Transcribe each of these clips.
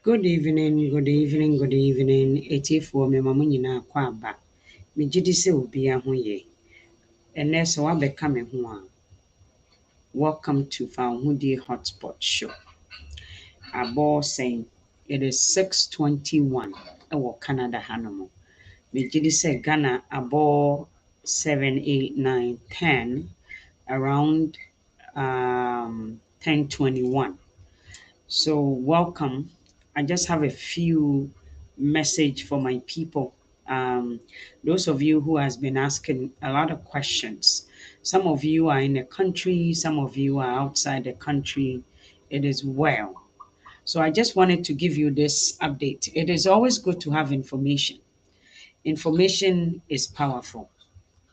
Good evening, good evening, good evening. Etiefo me mamu nyina kwa aba. Me gidi se obi a ho ye. Ene so wabɛka me ho a. Welcome to Fahudi Hotspot Show. Abo saying it is 6:21 ɛwɔ Canada hanom. Me gidi se Ghana abo 7, 8, 9, 10 around 10:21. So welcome. I just have a few message for my people. Those of you who has been asking a lot of questions. Some of you are in the country, some of you are outside the country. It is well. So I just wanted to give you this update. It is always good to have information. Information is powerful.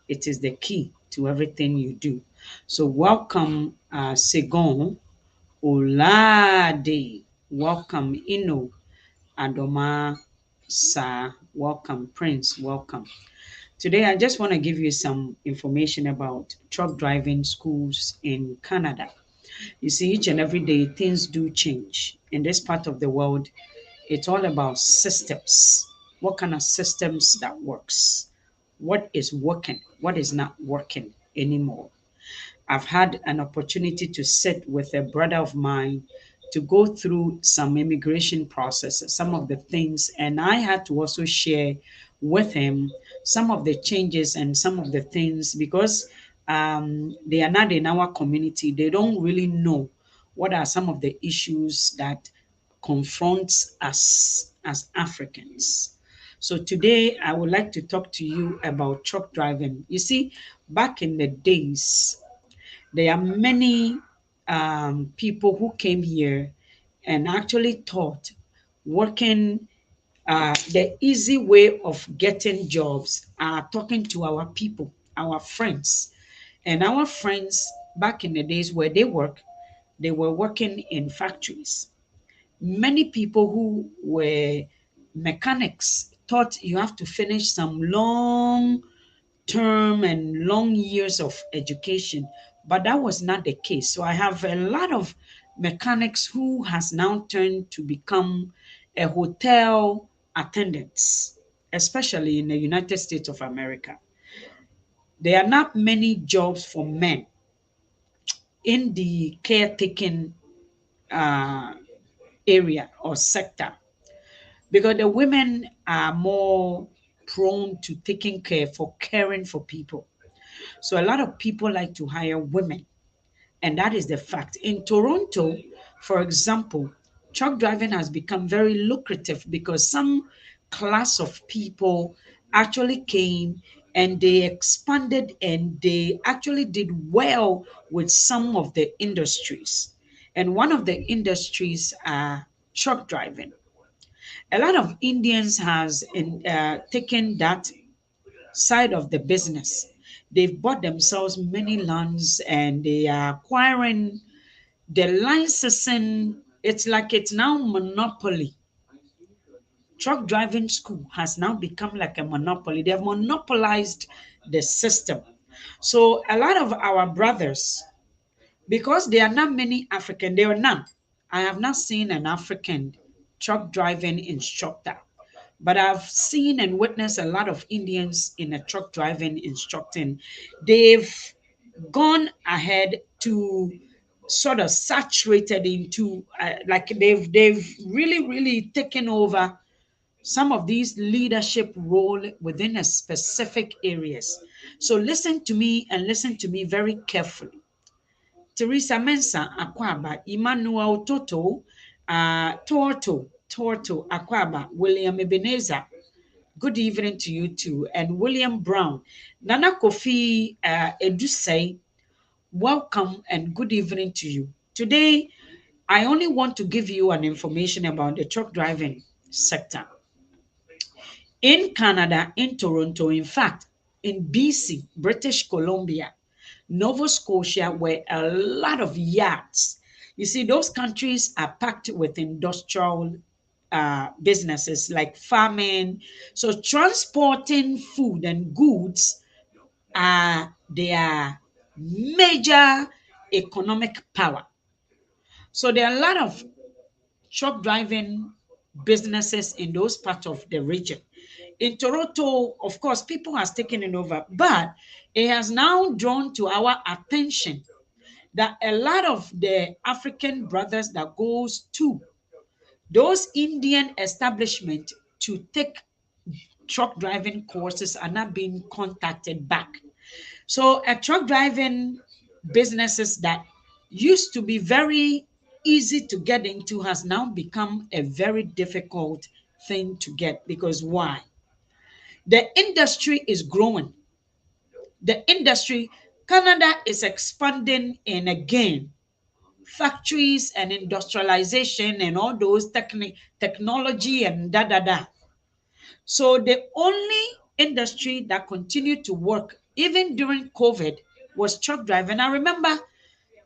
It is the key to everything you do. So welcome, Segon Olade. Welcome, Ino Adoma Sa. Welcome, Prince. Welcome. Today, I just want to give you some information about truck driving schools in Canada. You see, each and every day, things do change. In this part of the world, it's all about systems. What kind of systems that works? What is working? What is not working anymore? I've had an opportunity to sit with a brother of mine to go through some immigration processes, some of the things, and I had to also share with him some of the changes and some of the things because they are not in our community. They don't really know what are some of the issues that confronts us as Africans. So today I would like to talk to you about truck driving. You see, back in the days, there are many people who came here and actually thought working the easy way of getting jobs are talking to our people, our friends. And our friends back in the days where they were working in factories. Many people who were mechanics thought you have to finish some long term and long years of education, but that was not the case. So I have a lot of mechanics who has now turned to become a hotel attendants, especially in the United States of America. There are not many jobs for men in the caretaking uh, area or sector because the women are more prone to taking care for caring for people. So a lot of people like to hire women, and that is the fact. In Toronto, for example, truck driving has become very lucrative because some class of people actually came and they expanded and they actually did well with some of the industries. And one of the industries are truck driving. A lot of Indians has taken that side of the business. They've bought themselves many lands and they are acquiring the licensing. It's like it's now monopoly. Truck driving school has now become like a monopoly. They have monopolized the system. So a lot of our brothers, because there are not many African, there are none. I have not seen an African truck driving instructor. But I've seen and witnessed a lot of Indians in a truck driving instructing. They've gone ahead to sort of saturated into like they've really taken over some of these leadership role within a specific areas. So listen to me and listen to me very carefully. Teresa Mensah Akwaba, Emmanuel Toto, Torto Akwaba, William Ebenezer. Good evening to you too. And William Brown. Nana Kofi Edusei, welcome and good evening to you. Today, I only want to give you an information about the truck driving sector. In Canada, in Toronto, in fact, in BC, British Columbia, Nova Scotia, where a lot of yards. You see, those countries are packed with industrial businesses like farming. So transporting food and goods are their major economic power. So there are a lot of truck driving businesses in those parts of the region. In Toronto, of course, people has taken it over, but it has now drawn to our attention that a lot of the African brothers that goes to those Indian establishments to take truck driving courses are not being contacted back. So a truck driving businesses that used to be very easy to get into has now become a very difficult thing to get because why? The industry is growing. The industry, Canada is expanding in again factories and industrialization and all those technology and da da da. So the only industry that continued to work even during COVID was truck driving. I remember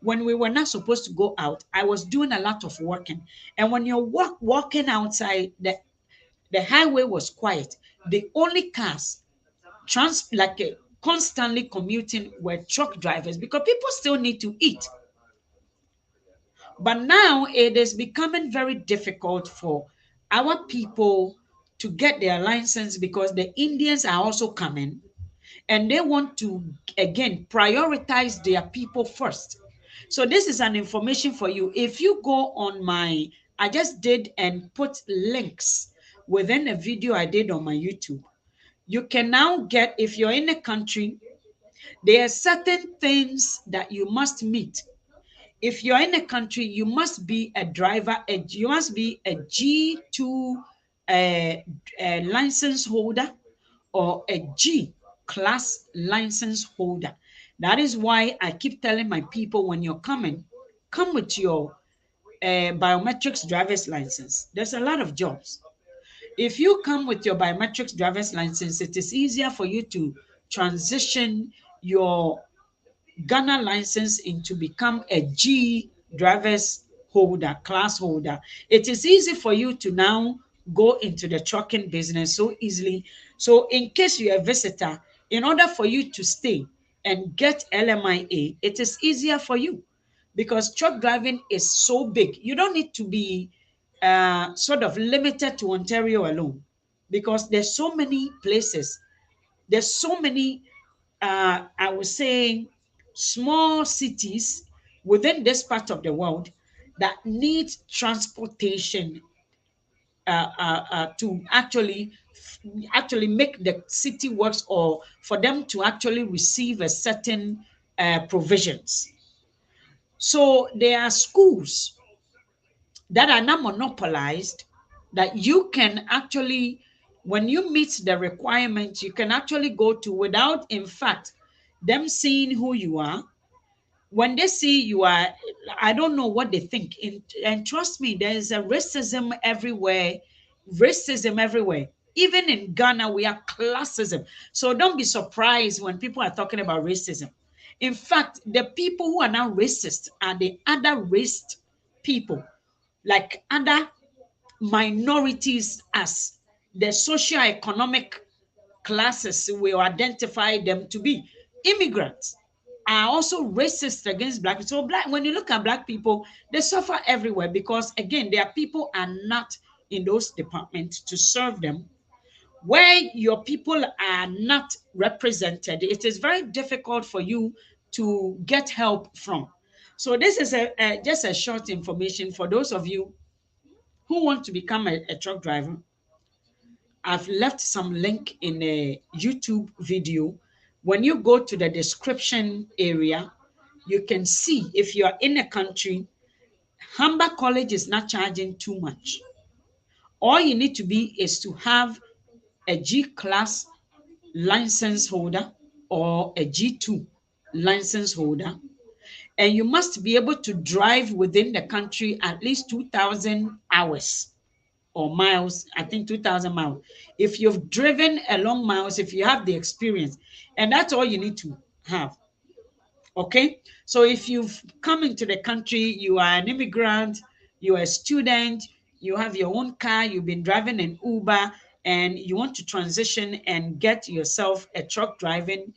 when we were not supposed to go out, I was doing a lot of working. And when you're walking outside, the highway was quiet. The only cars constantly commuting were truck drivers because people still need to eat. But now it is becoming very difficult for our people to get their license because the Indians are also coming and they want to again prioritize their people first. So this is an information for you. If you go on I just did and put links within a video I did on my YouTube. You can now get, if you're in a country, there are certain things that you must meet. If you're in a country, you must be a driver, you must be a G2 license holder or a G class license holder. That is why I keep telling my people when you're coming, come with your biometrics driver's license. There's a lot of jobs. If you come with your biometrics driver's license, it is easier for you to transition your Ghana license into become a G driver's holder, class holder. It is easy for you to now go into the trucking business so easily. So in case you're a visitor, in order for you to stay and get LMIA, it is easier for you because truck driving is so big. You don't need to be sort of limited to Ontario alone because there's so many places. There's so many, I would say, small cities within this part of the world that need transportation to actually make the city works or for them to actually receive a certain provisions. So there are schools that are not monopolized that you can actually, when you meet the requirements, you can actually go to without, in fact, them seeing who you are. When they see you are, I don't know what they think. And trust me, there is a racism everywhere. Racism everywhere. Even in Ghana, we are classism. So don't be surprised when people are talking about racism. In fact, the people who are now racist are the other raced people, like other minorities as the socio-economic classes will identify them to be. Immigrants are also racist against black people. So when you look at black people, they suffer everywhere because again, their people are not in those departments to serve them. Where your people are not represented, it is very difficult for you to get help from. So this is just a short information for those of you who want to become a truck driver. I've left some link in a YouTube video. When you go to the description area, you can see if you are in a country, Humber College is not charging too much. All you need to be is to have a G class license holder or a G2 license holder, and you must be able to drive within the country at least 2,000 hours or miles, I think 2,000 miles. If you've driven a long miles, if you have the experience, and that's all you need to have. Okay. So if you've come into the country, you are an immigrant, you're a student, you have your own car, you've been driving an Uber, and you want to transition and get yourself a truck driving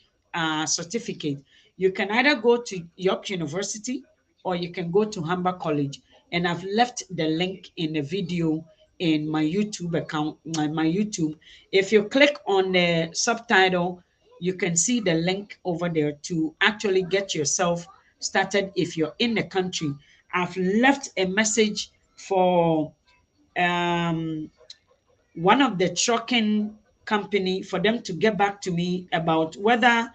certificate, you can either go to York University or you can go to Humber College. And I've left the link in the video in my YouTube account, my YouTube. If you click on the subtitle, you can see the link over there to actually get yourself started if you're in the country. I've left a message for um, one of the trucking company for them to get back to me about whether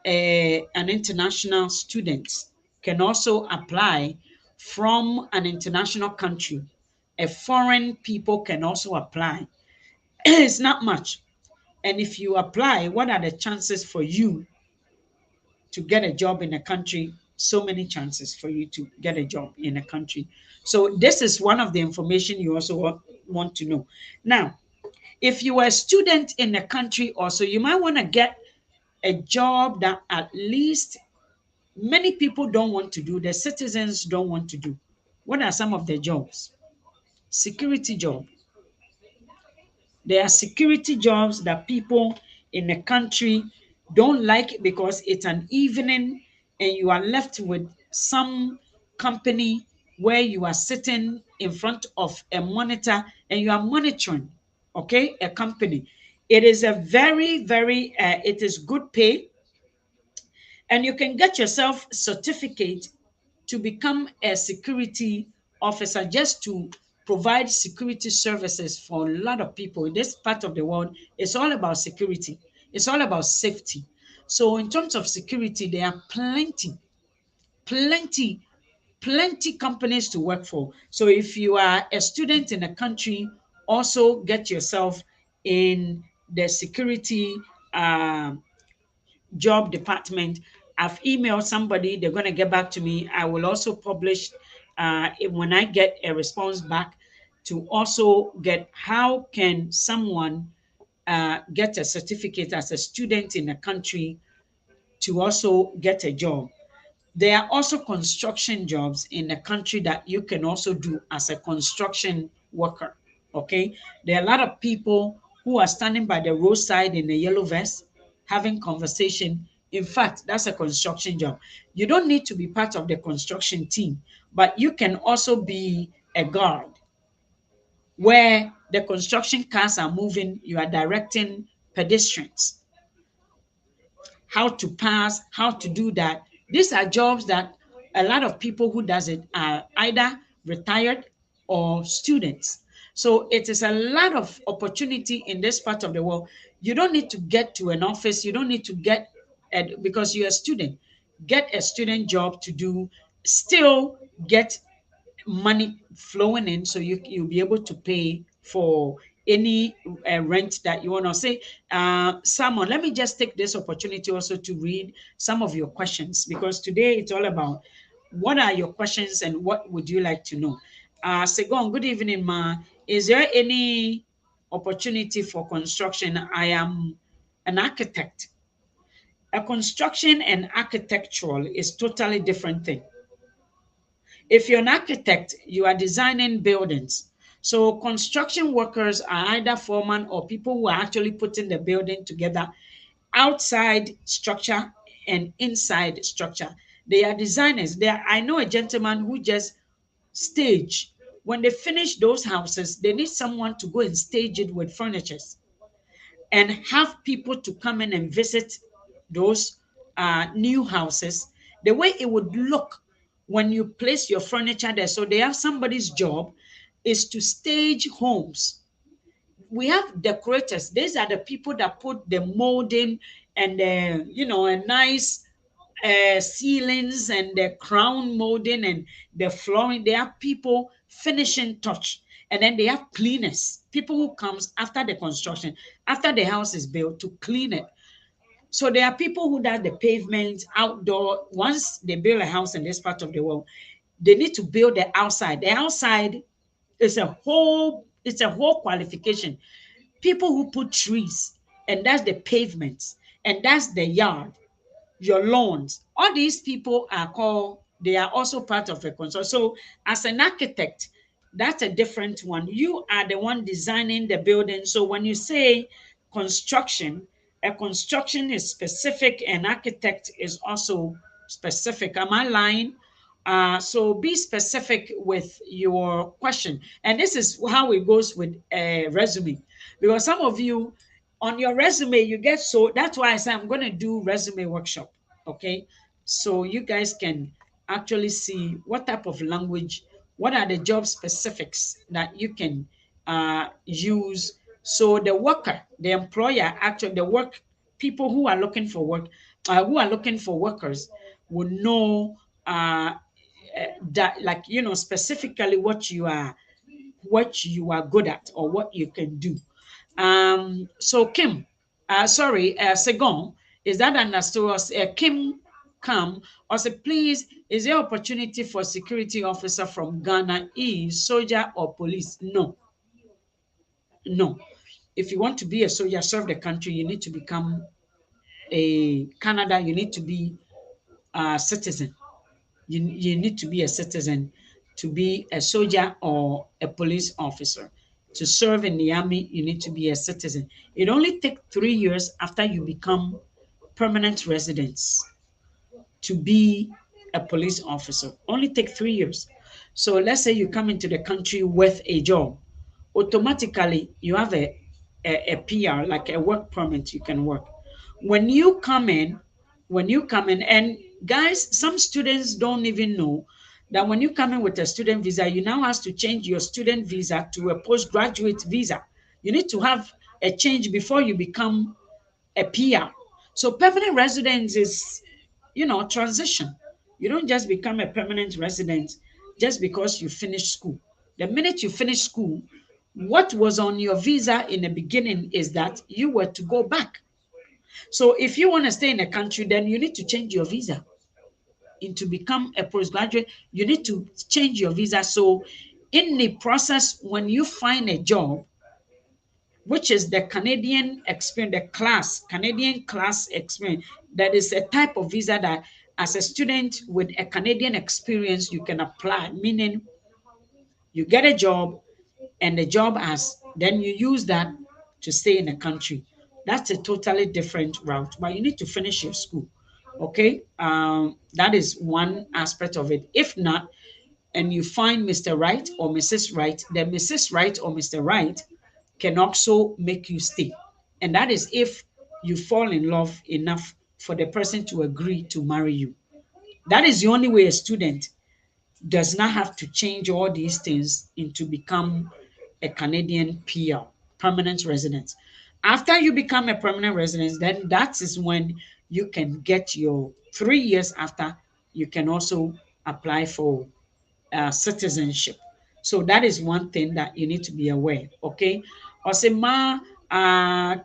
an international student can also apply from an international country. A foreign people can also apply. It's not much. And if you apply, what are the chances for you to get a job in a country? So many chances for you to get a job in a country. So this is one of the information you also want to know. Now, if you are a student in a country also, you might want to get a job that at least many people don't want to do, the citizens don't want to do. What are some of the jobs? Security job. There are security jobs that people in the country don't like because it's an evening and you are left with some company where you are sitting in front of a monitor and you are monitoring, okay, a company. It is a it is good pay, and you can get yourself certificate to become a security officer, just to provide security services for a lot of people in this part of the world. It's all about security, it's all about safety. So in terms of security, there are plenty plenty companies to work for. So if you are a student in a country, also get yourself in the security job department. I've emailed somebody, they're going to get back to me. I will also publish when I get a response back, to also get how can someone get a certificate as a student in a country to also get a job. There are also construction jobs in the country that you can also do as a construction worker. Okay. There are a lot of people who are standing by the roadside in a yellow vest having conversation. In fact, that's a construction job. You don't need to be part of the construction team, but you can also be a guard where the construction cars are moving, you are directing pedestrians how to pass, how to do that. These are jobs that a lot of people who does it are either retired or students. So it is a lot of opportunity in this part of the world. You don't need to get to an office. You don't need to get because you're a student. Get a student job to do. Still get money flowing in, so you'll be able to pay for any rent that you want to say. Simon, let me just take this opportunity also to read some of your questions, because today it's all about what are your questions and what would you like to know. Segon, good evening, ma. Is there any opportunity for construction? I am an architect. A construction and architectural is totally different thing. If you're an architect, you are designing buildings. So construction workers are either foremen or people who are actually putting the building together, outside structure and inside structure. They are designers. I know a gentleman who just stage. When they finish those houses, they need someone to go and stage it with furnitures and have people to come in and visit those new houses, the way it would look when you place your furniture there. So they have somebody's job is to stage homes. We have decorators. These are the people that put the molding and a nice ceilings and the crown molding and the flooring. They have people finishing touch, and then they have cleaners, people who comes after the construction, after the house is built, to clean it. So there are people who does the pavement outdoor. Once they build a house in this part of the world, they need to build the outside. The outside is a whole qualification. People who put trees, and that's the pavements, and that's the yard, your lawns. All these people are called, they are also part of a consult. So as an architect, that's a different one. You are the one designing the building. So when you say construction, a construction is specific and architect is also specific. Am I lying? So be specific with your question. And this is how it goes with a resume. Because some of you, on your resume, you get so that's why I say I'm going to do resume workshop. Okay. So you guys can actually see what type of language, what are the job specifics that you can use. So the worker, the employer, actually the work people who are looking for work, who are looking for workers will know that, like, specifically what you are good at or what you can do. So Kim, sorry, Segon, is that understood? Kim come or say, please, is there opportunity for security officer from Ghana, is soldier or police? No, no. If you want to be a soldier, serve the country, you need to become a Canada, you need to be a citizen. You need to be a citizen to be a soldier or a police officer. To serve in the army, you need to be a citizen. It only takes 3 years after you become permanent residents to be a police officer. Only take 3 years. So let's say you come into the country with a job, automatically you have a PR, like a work permit, you can work. When you come in, and guys, some students don't even know that when you come in with a student visa, you now have to change your student visa to a postgraduate visa. You need to have a change before you become a PR. So permanent residence is, transition. You don't just become a permanent resident just because you finish school. The minute you finish school, what was on your visa in the beginning is that you were to go back. So if you want to stay in the country, then you need to change your visa. And to become a postgraduate, you need to change your visa. So in the process, when you find a job, which is the Canadian experience, Canadian class experience. That is a type of visa that as a student with a Canadian experience, you can apply, meaning you get a job and the job has, then you use that to stay in the country. That's a totally different route, but you need to finish your school. Okay. That is one aspect of it. If not, and you find Mr. Right or Mrs. Right, then Mrs. Right or Mr. Right can also make you stay. And that is if you fall in love enough for the person to agree to marry you. That is the only way a student does not have to change all these things into become a Canadian PR, permanent resident. After you become a permanent resident, then that is when you can get your 3 years after, you can also apply for citizenship. So that is one thing that you need to be aware. Okay. Osema,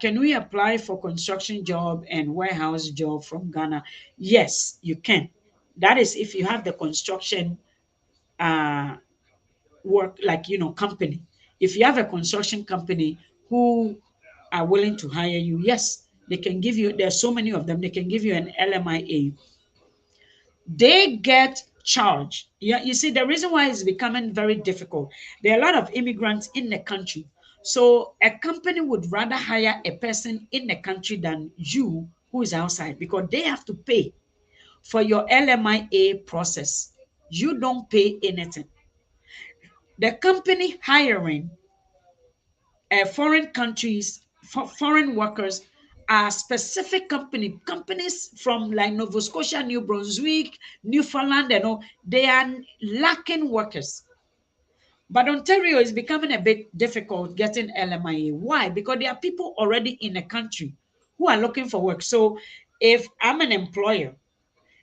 can we apply for construction job and warehouse job from Ghana? Yes, you can. That is if you have the construction uh, work, like, company. If you have a construction company who are willing to hire you, yes, they can give you, there's so many of them, they can give you an LMIA. They get charged. Yeah, you see, the reason why it's becoming very difficult, there are a lot of immigrants in the country. So a company would rather hire a person in the country than you who is outside, because they have to pay for your LMIA process. You don't pay anything. The company hiring foreign countries, foreign workers, are specific companies from like Nova Scotia, New Brunswick, Newfoundland, and all. They are lacking workers. But Ontario is becoming a bit difficult getting LMIA. Why? Because there are people already in the country who are looking for work. So if I'm an employer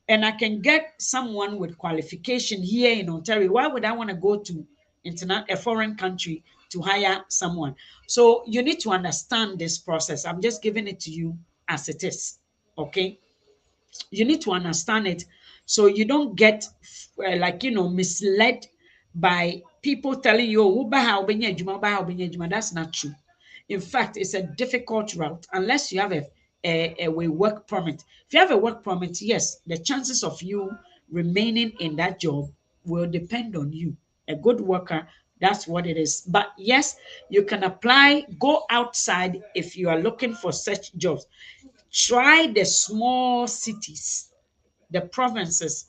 and I can get someone with qualification here in Ontario, why would I want to go to a foreign country to hire someone? So you need to understand this process. I'm just giving it to you as it is. Okay. You need to understand it so you don't get misled by people telling you, oh, that's not true. In fact, it's a difficult route unless you have a work permit. If you have a work permit, yes, the chances of you remaining in that job will depend on you. A good worker, that's what it is. But yes, you can apply, go outside if you are looking for such jobs. Try the small cities, the provinces.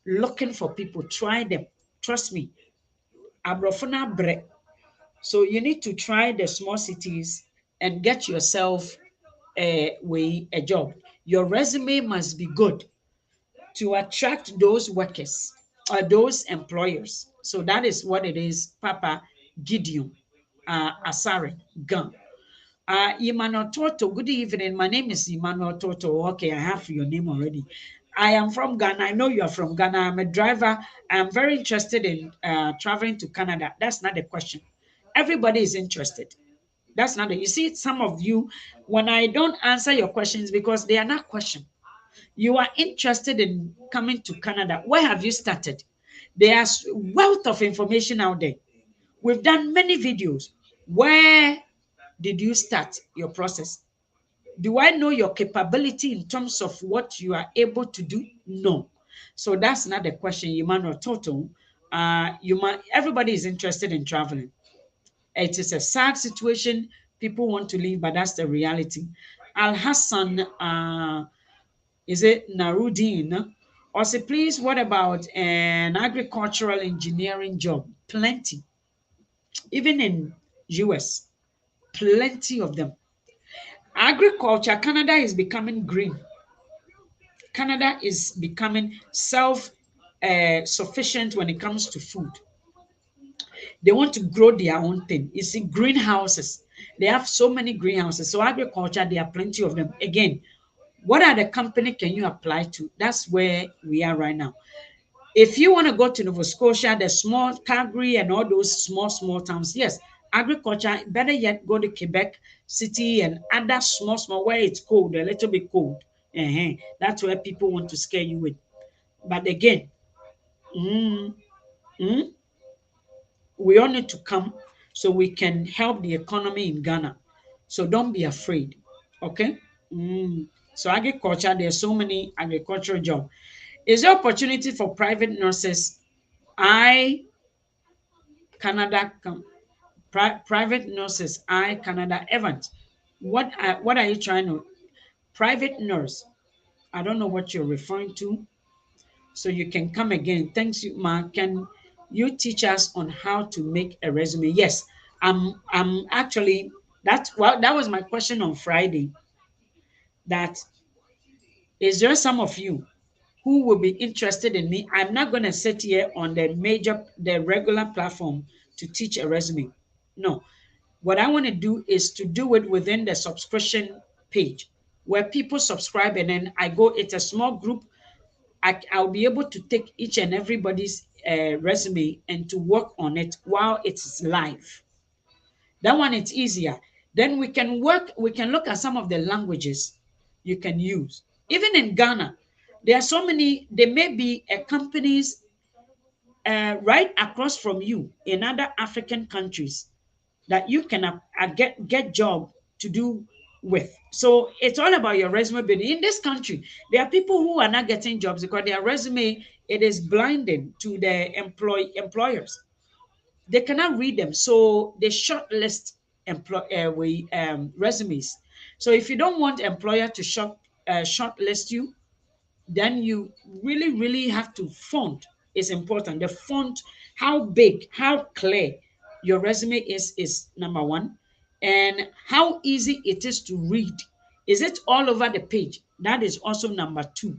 looking for people. Try them. Trust me. Abrofona bre. So you need to try the small cities and get yourself a job. Your resume must be good to attract those workers or those employers. So that is what it is, Papa Gideon Asare Gun. Emmanuel Toto, good evening. My name is Emmanuel Toto. Okay, I have your name already. I am from Ghana. I know you are from Ghana. I'm a driver. I'm very interested in traveling to Canada. That's not the question. Everybody is interested. That's not it. You see, some of you, when I don't answer your questions because they are not questions, you are interested in coming to Canada. Where have you started? There's wealth of information out there. We've done many videos. Where did you start your process? Do I know your capability in terms of what you are able to do? No. So that's not the question, Emmanuel Toto. Everybody is interested in traveling. It is a sad situation. People want to leave, but that's the reality. Al Hassan, is it Narudin? Also, please, what about an agricultural engineering job? Plenty. Even in US, plenty of them. Agriculture, Canada is becoming green. Canada is becoming self sufficient when it comes to food. They want to grow their own thing. You see, greenhouses. They have so many greenhouses. So agriculture, there are plenty of them. Again, what are the company can you apply to? That's where we are right now. If you want to go to Nova Scotia, the small Calgary and all those small towns, yes, agriculture, better yet go to Quebec City and other small where it's cold, a little bit cold. That's where people want to scare you with. But again, mm, mm, we all need to come so we can help the economy in Ghana. So don't be afraid. Okay? So agriculture, there's so many agricultural jobs. Is there opportunity for private nurses? I Canada private nurses. I Canada Evans. What are you trying to private nurse? I don't know what you're referring to. So you can come again. Thanks you, Ma. Can you teach us on how to make a resume? Yes, I'm actually that was my question on Friday. That is there some of you who will be interested in me? I'm not gonna sit here on the regular platform to teach a resume. No. What I want to do is to do it within the subscription page where people subscribe and then I go, it's a small group. I'll be able to take each and everybody's resume and to work on it while it's live. That one it's easier. Then we can look at some of the languages you can use. Even in Ghana, there are so many, there may be companies right across from you in other African countries that you can get job to do with. So it's all about your resume building. In this country, there are people who are not getting jobs because their resume it is blinding to the employers. They cannot read them, so they shortlist resumes. So if you don't want employer to shortlist you, then you really have to font is important. The font, how big, how clear your resume is number one, and how easy it is to read. Is it all over the page? That is also number two.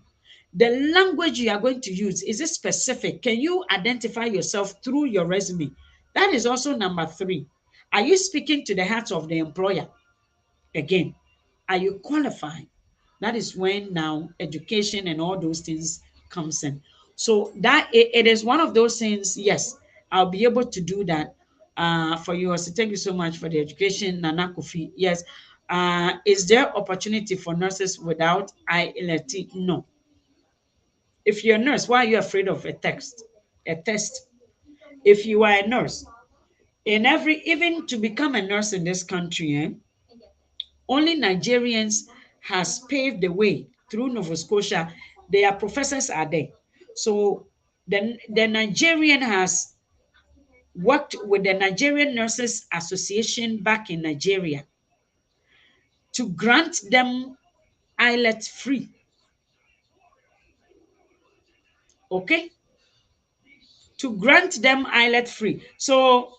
The language you are going to use, is it specific? Can you identify yourself through your resume? That is also number three. Are you speaking to the heart of the employer? Again, are you qualified? That is when now education and all those things comes in. So that it is one of those things. Yes, I'll be able to do that for you. So thank you so much for the education, Nana Kofi. Yes. Is there opportunity for nurses without ILT? No. If you're a nurse, why are you afraid of a text? A test. If you are a nurse, even to become a nurse in this country, only Nigerians has paved the way through Nova Scotia. Their professors are there. So the Nigerian has worked with the Nigerian Nurses Association back in Nigeria to grant them IELTS free. Okay? to grant them IELTS free. So,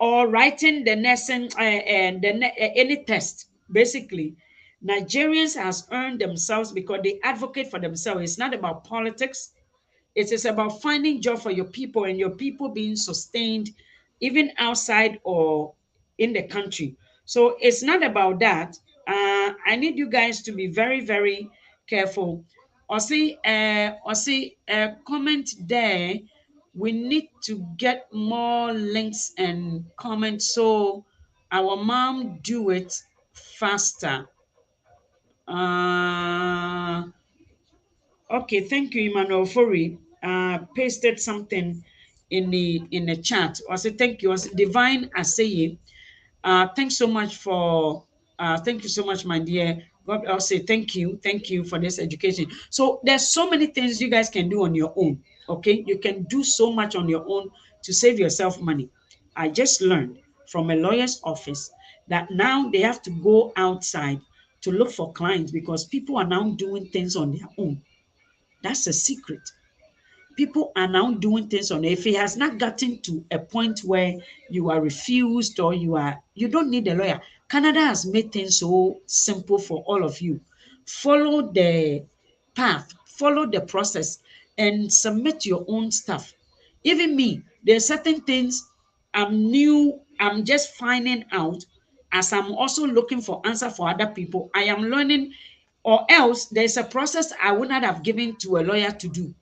or writing the nursing and any test. Basically, Nigerians has earned themselves because they advocate for themselves. It's not about politics. It is about finding job for your people and your people being sustained even outside or in the country. So it's not about that. I need you guys to be very, very careful. Comment there. We need to get more links and comments so our mom do it faster. Uh, Okay, thank you, Emmanuel Fori. Pasted something in the chat. I say thank you. I say Divine Aseye. Thanks so much for thank you so much, my dear. God, I'll say thank you for this education. So there's so many things you guys can do on your own. Okay, you can do so much on your own to save yourself money. I just learned from a lawyer's office that now they have to go outside to look for clients because people are now doing things on their own. That's a secret. People are now doing things on it. If it has not gotten to a point where you are refused or you don't need a lawyer. Canada has made things so simple for all of you. Follow the path, follow the process, and submit your own stuff. Even me, there are certain things I'm just finding out as I'm also looking for answer for other people. I am learning, or else there's a process I would not have given to a lawyer to do.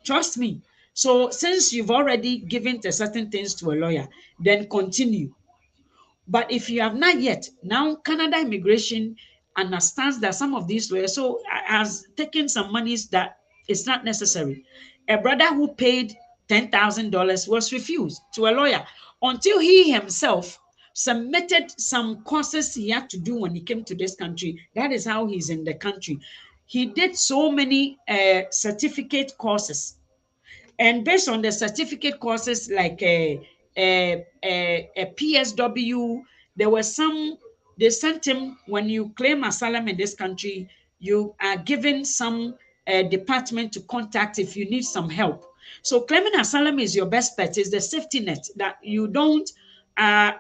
Trust me. So since you've already given the certain things to a lawyer, then continue. But if you have not yet, now Canada Immigration understands that some of these lawyers has taken some monies that it's not necessary. A brother who paid $10,000 was refused to a lawyer until he himself submitted some courses he had to do when he came to this country. That is how he's in the country. He did so many certificate courses, and based on the certificate courses like a PSW, there were some, they sent him, when you claim asylum in this country, you are given some department to contact if you need some help. So claiming asylum is your best bet, is the safety net that you don't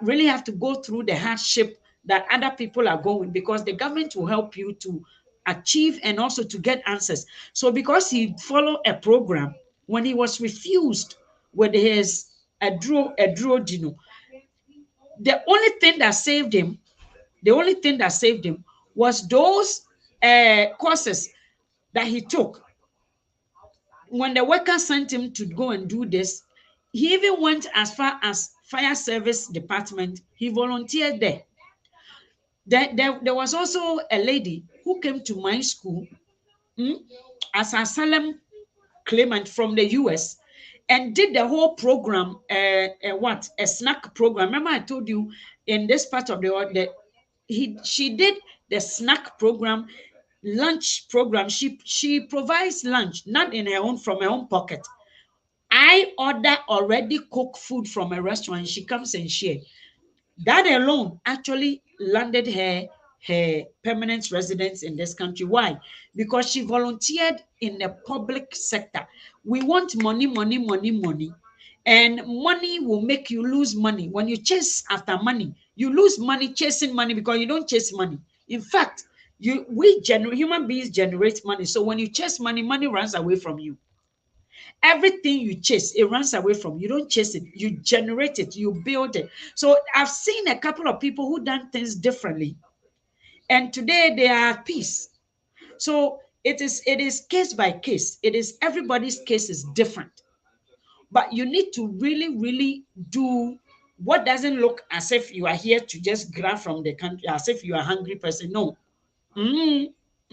really have to go through the hardship that other people are going, because the government will help you to achieve and also to get answers. So because he followed a program, when he was refused with his Adro, the only thing that saved him, the only thing that saved him was those courses that he took. When the worker sent him to go and do this, he even went as far as fire service department. He volunteered there. There was also a lady who came to my school as an asylum claimant from the US and did the whole program, a snack program. Remember I told you in this part of the world that she did the snack program, lunch program. She provides lunch, not in her own, from her own pocket. I order already cooked food from a restaurant. She comes and share. That alone actually landed her permanent residence in this country. Why? Because she volunteered in the public sector. We want money, money, money, money. And money will make you lose money. When you chase after money, you lose money chasing money because you don't chase money. In fact, human beings generate money. So when you chase money, money runs away from you. Everything you chase, it runs away from you. You don't chase it, you generate it, you build it. So I've seen a couple of people who done things differently, and today they are at peace. So it is case by case. It is everybody's case is different, but you need to really, really do what doesn't look as if you are here to just grab from the country, as if you are a hungry person. No.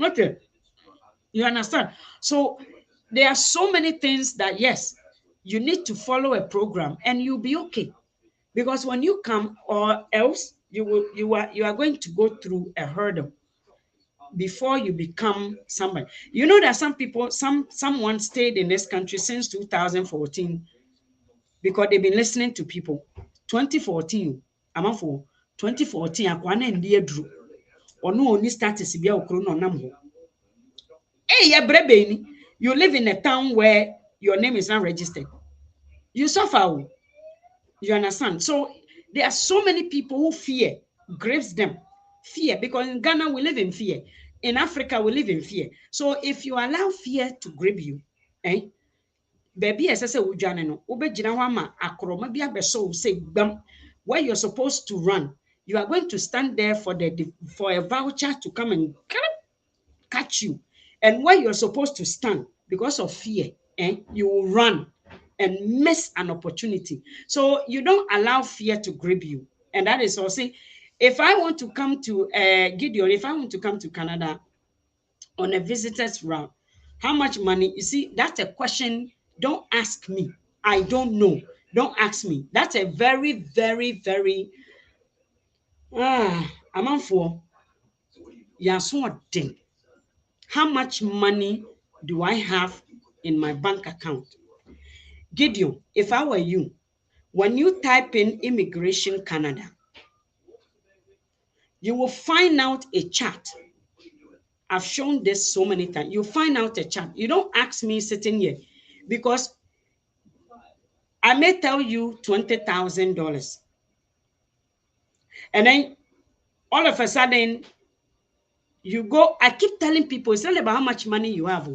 Okay, you understand? So there are so many things that, yes, you need to follow a program and you'll be okay. Because when you come, or else you are going to go through a hurdle before you become somebody. You know that some people, someone stayed in this country since 2014 because they've been listening to people. 2014, I'm for 2014, akwana ndi edru. Ono oni status bia okro no nam ho. Hey, yeah, Brebeni, you live in a town where your name is not registered. You suffer. Oh. You understand? So there are so many people who fear grips them. Fear, because in Ghana we live in fear. In Africa we live in fear. So if you allow fear to grip you, eh? Baby, as I say, Ujane no, ubejina wama akroma bi abeso say bam, where you're supposed to run. You are going to stand there for for a voucher to come and catch you. And where you're supposed to stand because of fear, you will run and miss an opportunity. So you don't allow fear to grip you. And that is also, if I want to come to Gideon, if I want to come to Canada on a visitor's route, how much money? You see, that's a question. Don't ask me. I don't know. Don't ask me. That's a very, very, very I'm on for. Yeah, so how much money do I have in my bank account? Gideon, if I were you, when you type in Immigration Canada, you will find out a chart. I've shown this so many times. You find out a chart. You don't ask me sitting here because I may tell you $20,000. And then all of a sudden, you go, I keep telling people it's not about how much money you have.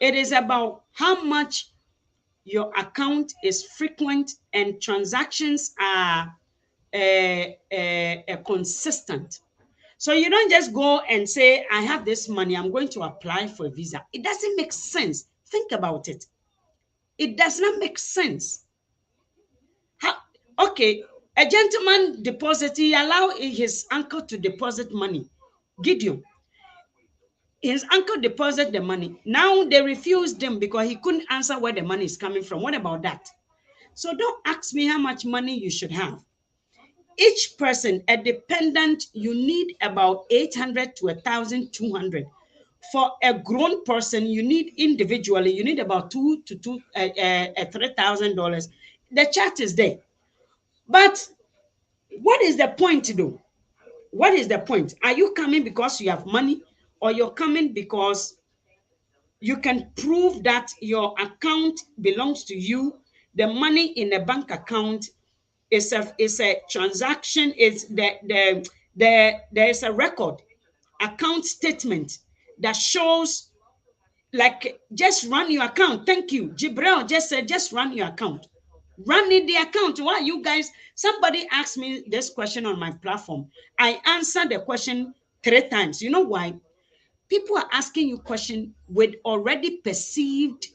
It is about how much your account is frequent and transactions are consistent. So you don't just go and say, I have this money, I'm going to apply for a visa. It doesn't make sense. Think about it. It does not make sense. How, okay, a gentleman deposit, he allowed his uncle to deposit money. Gideon, his uncle deposited the money. Now they refused him because he couldn't answer where the money is coming from. What about that? So don't ask me how much money you should have. Each person, a dependent, you need about 800 to 1,200. For a grown person, you need individually, you need about $3,000. The chart is there. But what is the point though? What is the point? Are you coming because you have money, or you're coming because you can prove that your account belongs to you? The money in a bank account is a transaction. It's there is a record, account statement that shows, like, just run your account. Thank you. Jibril just said, just run your account. Run in the account. Why you guys? Somebody asked me this question on my platform. I answered the question 3 times. You know why? People are asking you question with already perceived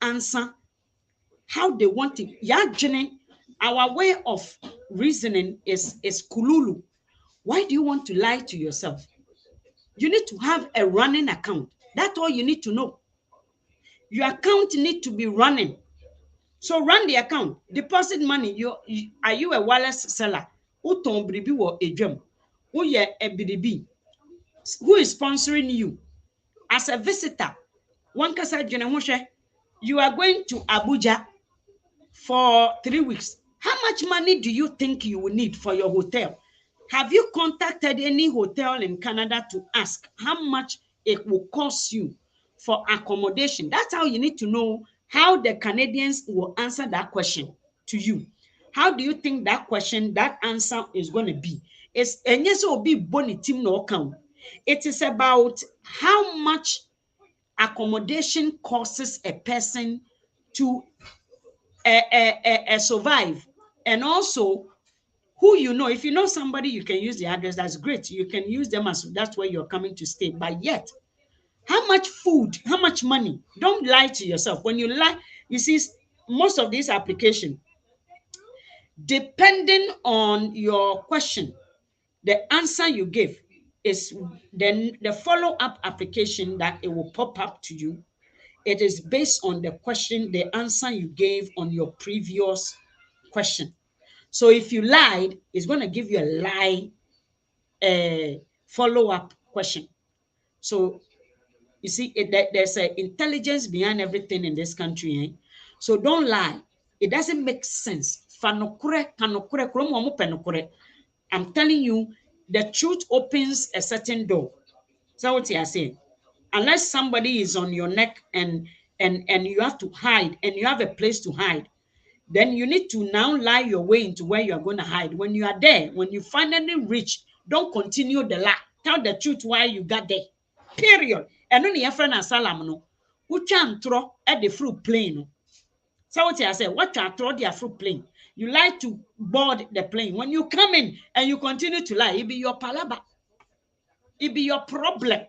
answer, how they want it. Yeah, Jenny, our way of reasoning is kululu. Why do you want to lie to yourself? You need to have a running account. That's all you need to know. Your account need to be running. So run the account, deposit money. Are you a wireless seller? Uton bribi wo edwam. Uye a bribi. Who is sponsoring you? As a visitor, one kasa dwene ho hwe, you are going to Abuja for 3 weeks. How much money do you think you will need for your hotel? Have you contacted any hotel in Canada to ask how much it will cost you for accommodation? That's how you need to know how the Canadians will answer that question to you. How do you think that question, that answer is going to be? It's and yes, it will be bony team no account. It is about how much accommodation costs a person to survive, and also who you know. If you know somebody, you can use the address. That's great. You can use them as that's where you're coming to stay. But yet, how much food, how much money? Don't lie to yourself. When you lie, you see, most of these applications, depending on your question, the answer you give is then the follow-up application that it will pop up to you. It is based on the question, the answer you gave on your previous question. So if you lied, it's going to give you a lie follow-up question. So you see, there's an intelligence behind everything in this country. Eh? So don't lie. It doesn't make sense. I'm telling you, the truth opens a certain door. So what you're saying? Unless somebody is on your neck and you have to hide and you have a place to hide, Then you need to now lie your way into where you are going to hide. When you are there, when you finally reach, don't continue the lie. Tell the truth why you got there. Period. And only your friend Salam no. Uchan throw at the fruit plane. So what I say, what you throw the fruit plane. You like to board the plane. When you come in and you continue to lie, it be your palaba. It be your problem.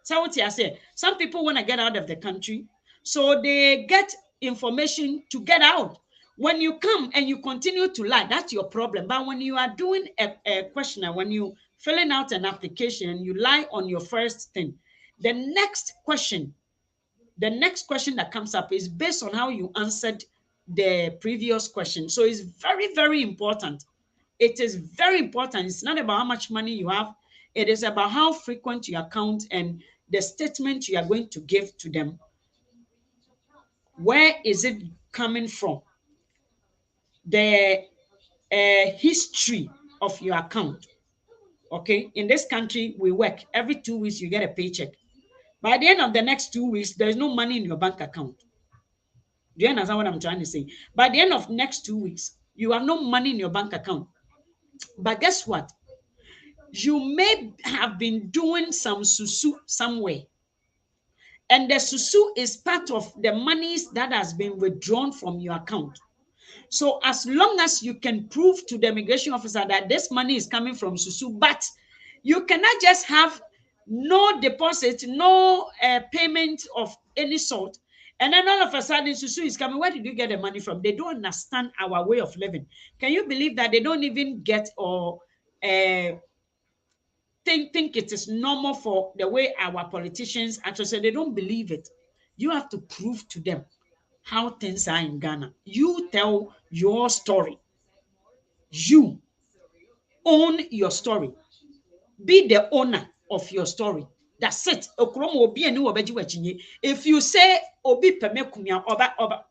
So what I say, some people want to get out of the country, so they get information to get out. When you come and you continue to lie, that's your problem. But when you are doing a questionnaire, when you filling out an application and you lie on your first thing, the next question that comes up is based on how you answered the previous question. So it's very, very important. It is very important. It's not about how much money you have. It is about how frequent you account and the statement you are going to give to them. Where is it coming from? The history of your account. Okay, in this country, we work every 2 weeks, you get a paycheck. By the end of the next 2 weeks, there's no money in your bank account. Do you understand what I'm trying to say? By the end of next 2 weeks, you have no money in your bank account. But guess what? You may have been doing some susu somewhere. And the susu is part of the monies that has been withdrawn from your account. So as long as you can prove to the immigration officer that this money is coming from susu, but you cannot just have no deposit, no payment of any sort, and then all of a sudden susu is coming. Where did you get the money from? They don't understand our way of living. Can you believe that they don't even get or think it is normal for the way our politicians actually say? They don't believe it. You have to prove to them how things are in Ghana. You tell your story. You own your story. Be the owner of your story. That's it. If you say obi pemekumia oba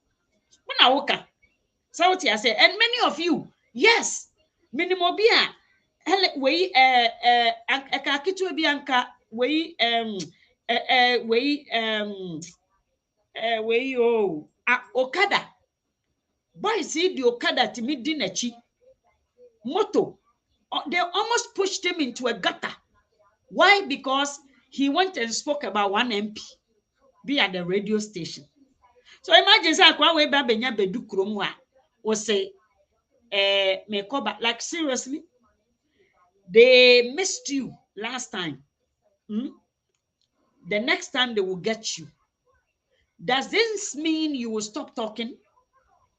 so what I say, and many of you, yes, minimum bia we akakitu bi anka we we Okada. Boys see the Okada to me dinachi moto. They almost pushed him into a gutter. Why? Because he went and spoke about one MP be at the radio station. So imagine say akwa we ba benya bedu krom a we say me koba, like seriously, they missed you last time. The next time they will get you. Does this mean you will stop talking?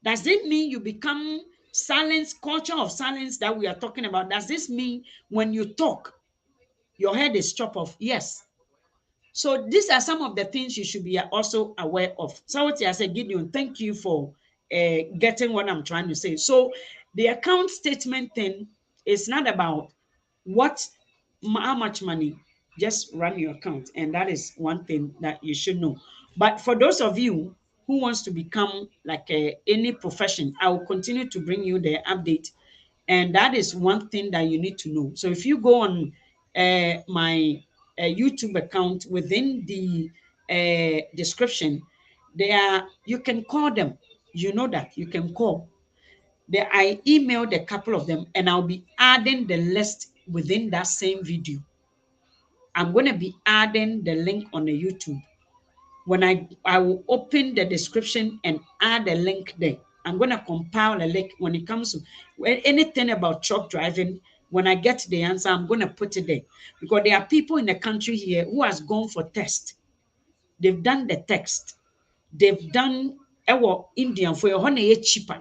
Does it mean you become silence, culture of silence that we are talking about? Does this mean when you talk, your head is chopped off? Yes. So these are some of the things you should be also aware of. So what I said, Gideon, thank you for getting what I'm trying to say. So the account statement thing is not about how much money. Just run your account, and that is one thing that you should know. But for those of you who wants to become like any profession, I will continue to bring you the update, and that is one thing that you need to know. So if you go on my YouTube account, within the description, you can call them. You know that you can call. I emailed a couple of them, and I'll be adding the list within that same video. I'm going to be adding the link on the YouTube. When I will open the description and add a link there. I'm going to compile a link when it comes to anything about truck driving. When I get the answer, I'm going to put it there, because there are people in the country here who has gone for test. They've done the text. They've done Indian for your honey cheaper.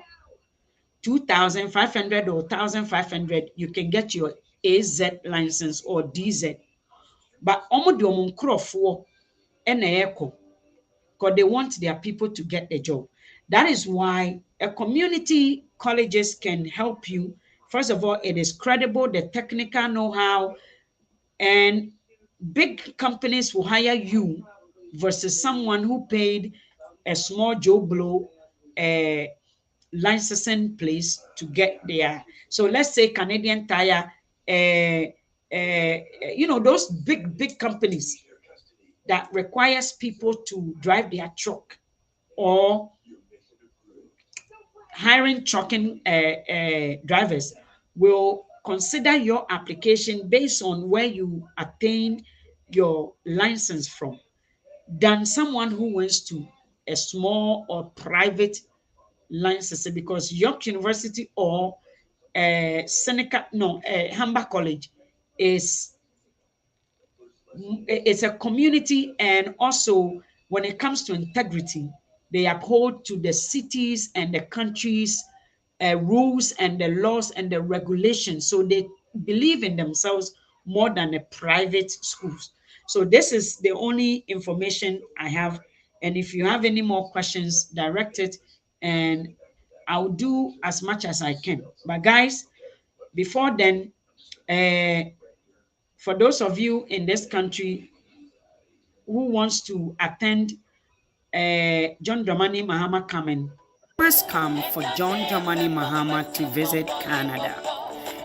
2,500 or 1,500, you can get your AZ license or DZ. But because they want their people to get a job. That is why a community colleges can help you. First of all, it is credible, the technical know-how, and big companies will hire you versus someone who paid a small Joe Blow licensing place to get there. So let's say Canadian Tire, those big companies that requires people to drive their truck, or hiring trucking drivers will consider your application based on where you attained your license from than someone who wants to a small or private license because York University or Seneca, no, Hamba College is it's a community, and also when it comes to integrity, they uphold to the cities and the countries rules and the laws and the regulations. So they believe in themselves more than the private schools. So this is the only information I have. And if you have any more questions, direct it, and I'll do as much as I can. But guys, before then, uh, for those of you in this country who wants to attend John Dramani Mahama coming, must come for John Dramani Mahama to visit Canada.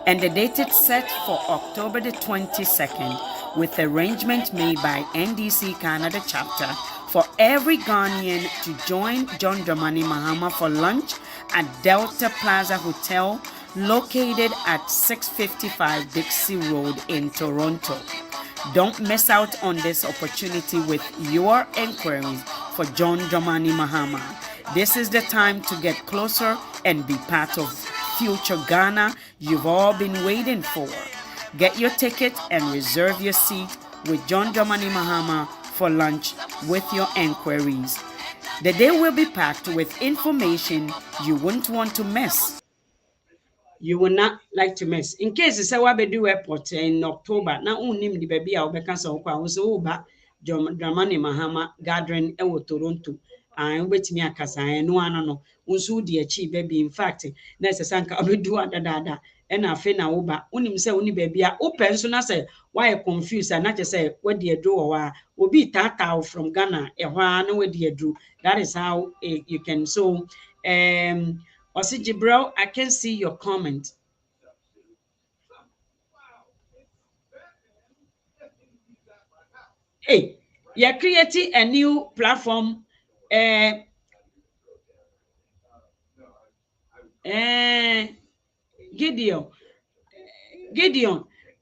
And the date is set for October the 22nd with arrangement made by NDC Canada chapter for every Ghanaian to join John Dramani Mahama for lunch at Delta Plaza Hotel located at 655 Dixie Road in Toronto. Don't miss out on this opportunity with your inquiries for John Dramani Mahama. This is the time to get closer and be part of future Ghana you've all been waiting for. Get your ticket and reserve your seat with John Dramani Mahama for lunch with your inquiries. The day will be packed with information you wouldn't want to miss. You will not like to miss. In case you say do airport in October, now unim the baby I'll be cancel kwa so ba Dramani Mahama gathering ewo Toronto. And wait me akasa no ano no unsu di achi baby. In fact, na se sanka obedu adada and afe na wo ba unim say uni baby a open so na say why confused and not just say what the do or obi tata from Ghana e hwa na what the do. That is how you can so Osi Jibril, I can see your comment. Hey, you're creating a new platform. Gideon,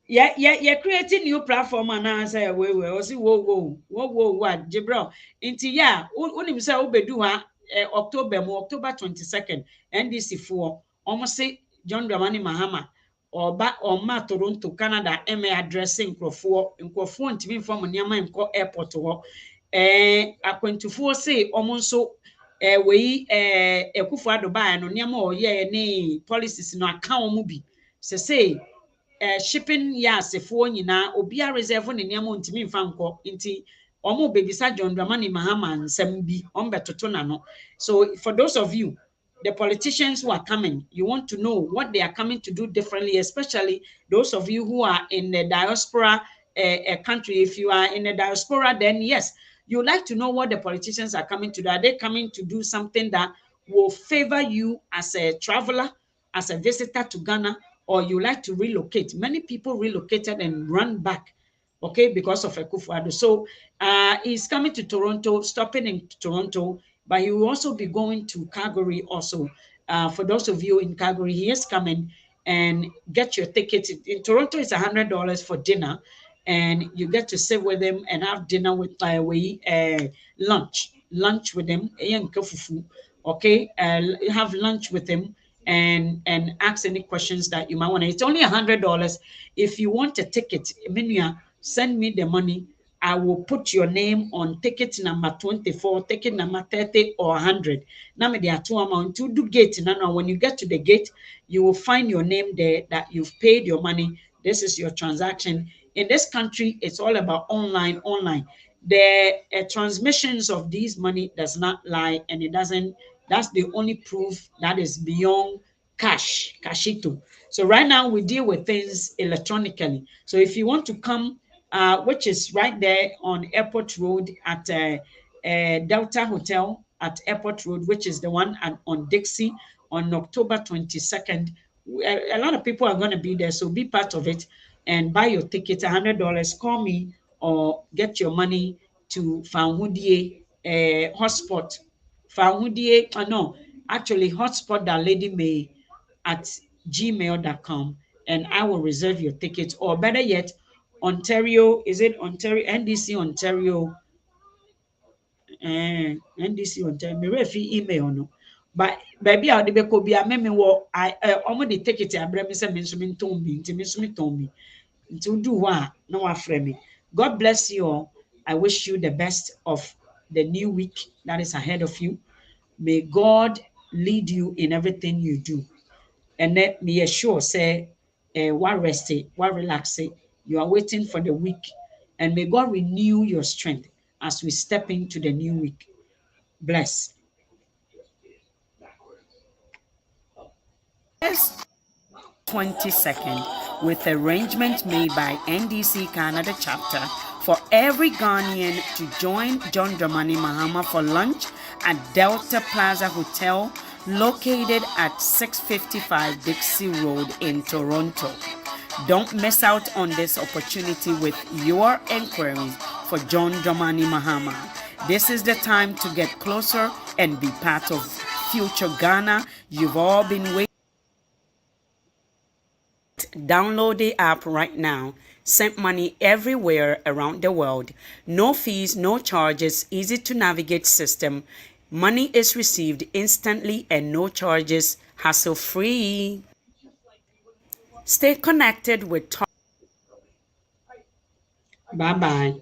you're creating new platform and I say, we see, what, Jibril. Into yeah, unim say obedu ha October 22nd, NDC 4, almost say John Dramani Mahama. Or ma Toronto, Canada, addressing Crawford, ntimi inform nneɛma nkɔ airport hɔ. Akwantufoɔ say almost so wei Akufo-Addo baa no nneɛma ɔyɛ ne policies no aka wɔn bi. Say shipping yasefoɔ nyinaa obiara reserve ne nneɛma ntimi mfa nkɔ nti ɔmo bebisa John Dramani Mahama nsɛm bi ɔmo bɛtoto n'ano. So for those of you, the politicians who are coming, you want to know what they are coming to do differently, especially those of you who are in the diaspora country. If you are in the diaspora, then yes, you like to know what the politicians are coming to do. Are they coming to do something that will favor you as a traveler, as a visitor to Ghana, or you like to relocate? Many people relocated and run back, okay, because of Akufo-Addo. So he's coming to Toronto, stopping in Toronto, but he will also be going to Calgary also. For those of you in Calgary, he is coming, and get your ticket. In Toronto, it's $100 for dinner, and you get to sit with him and have dinner with lunch with him. Okay, have lunch with him and ask any questions that you might want. It's only $100. If you want a ticket, Minya, send me the money. I will put your name on ticket number 24, ticket number 30 or 100. Now, there are two amounts to do gate. Now, when you get to the gate, you will find your name there that you've paid your money. This is your transaction. In this country, it's all about online. The transmissions of these money does not lie, and it doesn't. That's the only proof that is beyond cashito. So right now we deal with things electronically. So if you want to come, which is right there on Airport Road at Delta Hotel at Airport Road, which is the one on Dixie on October 22nd. A lot of people are going to be there, so be part of it and buy your ticket, $100. Call me or get your money to Fanhudie Hotspot. Fanhudie, no, Actually, hotspot.ladymay@gmail.com, and I will reserve your tickets. Or better yet, Ontario, is it Ontario, NDC Ontario, NDC Ontario, me refi email no. But baby, I'll be could be a meme war. I almost the ticket. I bring me some instrument to me, to me. To do what? No one frame me. God bless you all. I wish you the best of the new week that is ahead of you. May God lead you in everything you do. And let me assure, say, while resting, while relaxing, you are waiting for the week. And may God renew your strength as we step into the new week. Bless. 22nd, with arrangement made by NDC Canada chapter for every Ghanaian to join John Dramani Mahama for lunch at Delta Plaza Hotel, located at 655 Dixie Road in Toronto. Don't miss out on this opportunity with your inquiries for John Dramani Mahama. This is the time to get closer and be part of future Ghana. You've all been waiting. Download the app right now. Send money everywhere around the world. No fees, no charges, easy to navigate system. Money is received instantly and no charges, hassle free. Stay connected with Bye bye.